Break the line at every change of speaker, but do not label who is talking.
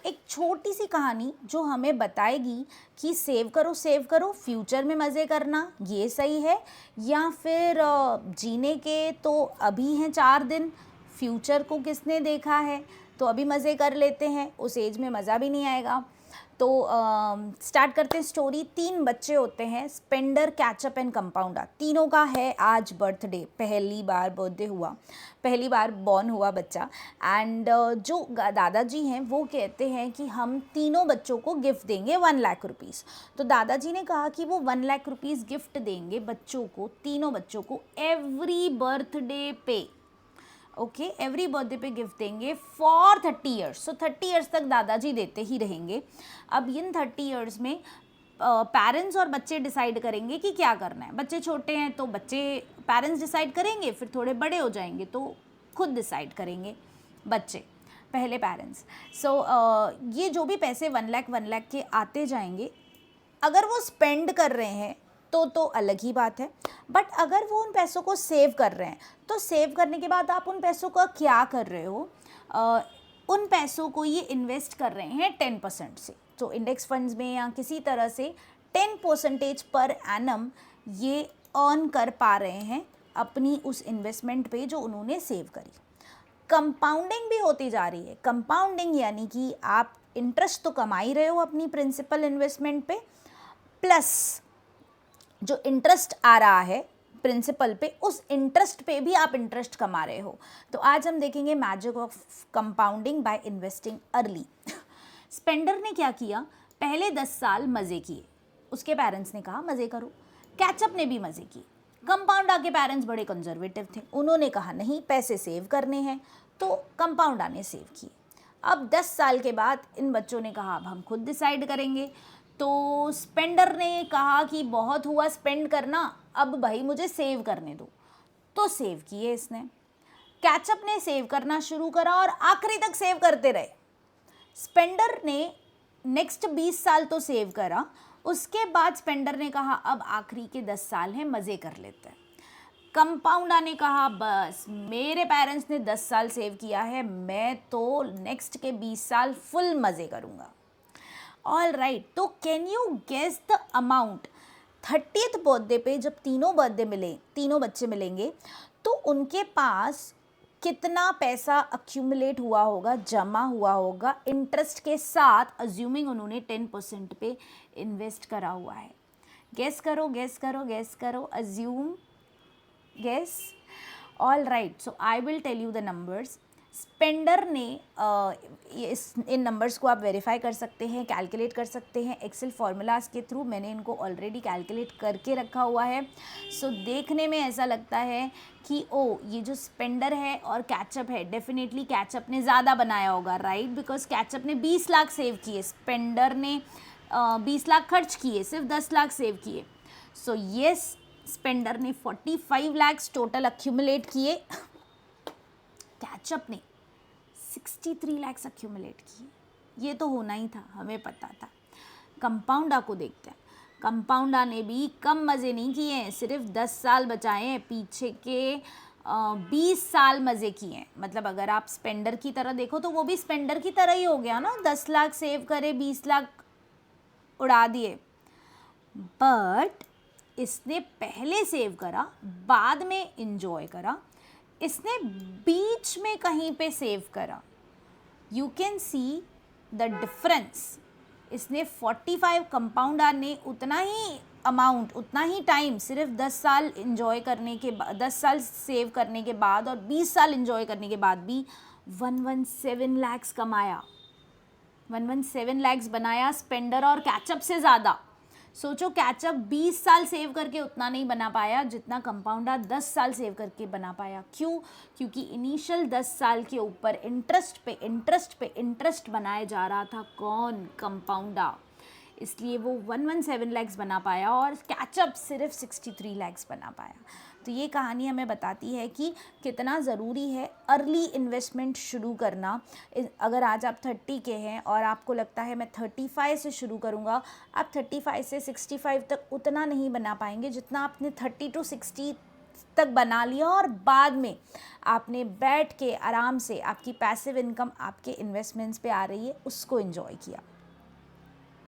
एक छोटी सी कहानी जो हमें बताएगी कि सेव करो फ्यूचर में मज़े करना ये सही है, या फिर जीने के तो अभी हैं 4 दिन, फ्यूचर को किसने देखा है, तो अभी मज़े कर लेते हैं, उस एज में मज़ा भी नहीं आएगा। तो स्टार्ट करते हैं स्टोरी। 3 बच्चे होते हैं, स्पेंडर, कैचअप एंड कंपाउंडर। तीनों का है आज बर्थडे, पहली बार बर्थडे हुआ, पहली बार बॉर्न हुआ बच्चा। एंड जो दादाजी हैं वो कहते हैं कि हम तीनों बच्चों को गिफ्ट देंगे 1 लाख रुपीज़। तो दादाजी ने कहा कि वो 1 लाख रुपीज़ गिफ्ट देंगे बच्चों को, तीनों बच्चों को, एवरी बर्थडे पे। ओके, एवरी बर्थडे पे गिफ्ट देंगे फॉर 30 ईयर्स। सो 30 ईयर्स तक दादाजी देते ही रहेंगे। अब इन 30 ईयर्स में पेरेंट्स और बच्चे डिसाइड करेंगे कि क्या करना है। बच्चे छोटे हैं तो बच्चे, पेरेंट्स डिसाइड करेंगे, फिर थोड़े बड़े हो जाएंगे तो खुद डिसाइड करेंगे बच्चे, पहले पेरेंट्स। सो ये जो भी पैसे 1 लाख के आते जाएंगे, अगर वो स्पेंड कर रहे हैं तो अलग ही बात है, बट अगर वो उन पैसों को सेव कर रहे हैं तो सेव करने के बाद आप उन पैसों का क्या कर रहे हो, उन पैसों को ये इन्वेस्ट कर रहे हैं 10% से। तो इंडेक्स फंड्स में या किसी तरह से 10% पर एनम ये अर्न कर पा रहे हैं अपनी उस इन्वेस्टमेंट पे जो उन्होंने सेव करी। कंपाउंडिंग भी होती जा रही है। कंपाउंडिंग यानी कि आप इंटरेस्ट तो कमा ही रहे हो अपनी प्रिंसिपल इन्वेस्टमेंट पे, प्लस जो इंटरेस्ट आ रहा है प्रिंसिपल पे, उस इंटरेस्ट पे भी आप इंटरेस्ट कमा रहे हो। तो आज हम देखेंगे magic of compounding by investing early. Spender ने क्या किया, पहले 10 साल मज़े किए, उसके पेरेंट्स ने कहा मज़े करो। कैचअप ने भी मज़े किए। कंपाउंडर के पेरेंट्स बड़े कंजर्वेटिव थे, उन्होंने कहा नहीं पैसे सेव करने हैं, तो कंपाउंडर ने सेव किए। अब 10 साल के बाद इन बच्चों ने कहा अब हम खुद डिसाइड करेंगे। तो स्पेंडर ने कहा कि बहुत हुआ स्पेंड करना, अब भाई मुझे सेव करने दो, तो सेव किए इसने। कैचअप ने सेव करना शुरू करा और आखिरी तक सेव करते रहे। स्पेंडर ने नेक्स्ट 20 साल तो सेव करा, उसके बाद स्पेंडर ने कहा अब आखिरी के 10 साल हैं, मज़े कर लेते हैं। कंपाउंडर ने कहा बस मेरे पेरेंट्स ने 10 साल सेव किया है, मैं तो नेक्स्ट के 20 साल फुल मज़े करूँगा। ऑल राइट, तो can you guess the amount. 30th birthday पे जब तीनों बच्चे मिलेंगे तो उनके पास कितना पैसा अक्यूमुलेट हुआ होगा, जमा हुआ होगा इंटरेस्ट के साथ, अज्यूमिंग उन्होंने 10% पे इन्वेस्ट करा हुआ है। गेस करो, assume, guess. All right, so I will tell you the numbers. Spender ने इन नंबर्स को आप वेरीफाई कर सकते हैं, कैलकुलेट कर सकते हैं एक्सेल फार्मूलाज के थ्रू। मैंने इनको ऑलरेडी कैलकुलेट करके रखा हुआ है। सो देखने में ऐसा लगता है कि ये जो स्पेंडर है और कैचअप है, डेफिनेटली कैचअप ने ज़्यादा बनाया होगा, राइट, बिकॉज कैचअप ने 20 लाख सेव किए, स्पेंडर ने 20 लाख खर्च किए, सिर्फ 10 लाख सेव किए। सो येस, स्पेंडर ने 45 लाख टोटल अक्यूमुलेट किए, कैचअप ने 63 लाख अक्यूमुलेट किए। ये तो होना ही था, हमें पता था। कंपाउंडर को देखते हैं। कंपाउंडर ने भी कम मज़े नहीं किए हैं, सिर्फ 10 साल बचाए हैं, पीछे के 20 साल मज़े किए हैं। मतलब अगर आप स्पेंडर की तरह देखो तो वो भी स्पेंडर की तरह ही हो गया ना, 10 लाख सेव करे, 20 लाख उड़ा दिए। बट इसने पहले सेव करा, बाद में इंजॉय करा, इसने बीच में कहीं पे सेव करा। You can see the difference. इसने 45, कंपाउंडर ने उतना ही अमाउंट, उतना ही टाइम, सिर्फ 10 साल इंजॉय करने के बाद, 10 साल सेव करने के बाद और 20 साल इंजॉय करने के बाद भी 117 लाख कमाया, 117 लाख बनाया स्पेंडर और कैचअप से ज़्यादा। सोचो, कैचअप 20 साल सेव करके उतना नहीं बना पाया जितना कंपाउंडर 10 साल सेव करके बना पाया। क्यों? क्योंकि इनिशियल 10 साल के ऊपर इंटरेस्ट पे इंटरेस्ट बनाया जा रहा था। कौन? कंपाउंडर। इसलिए वो 117 लाख बना पाया और कैचअप सिर्फ 63 लाख बना पाया। तो ये कहानी हमें बताती है कि कितना ज़रूरी है अर्ली इन्वेस्टमेंट शुरू करना। अगर आज आप 30 के हैं और आपको लगता है मैं 35 से शुरू करूँगा, आप 35 से 65 तक उतना नहीं बना पाएंगे जितना आपने 30 to 60 तक बना लिया और बाद में आपने बैठ के आराम से आपकी पैसिव इनकम आपके इन्वेस्टमेंट्स पे आ रही है, उसको एंजॉय किया।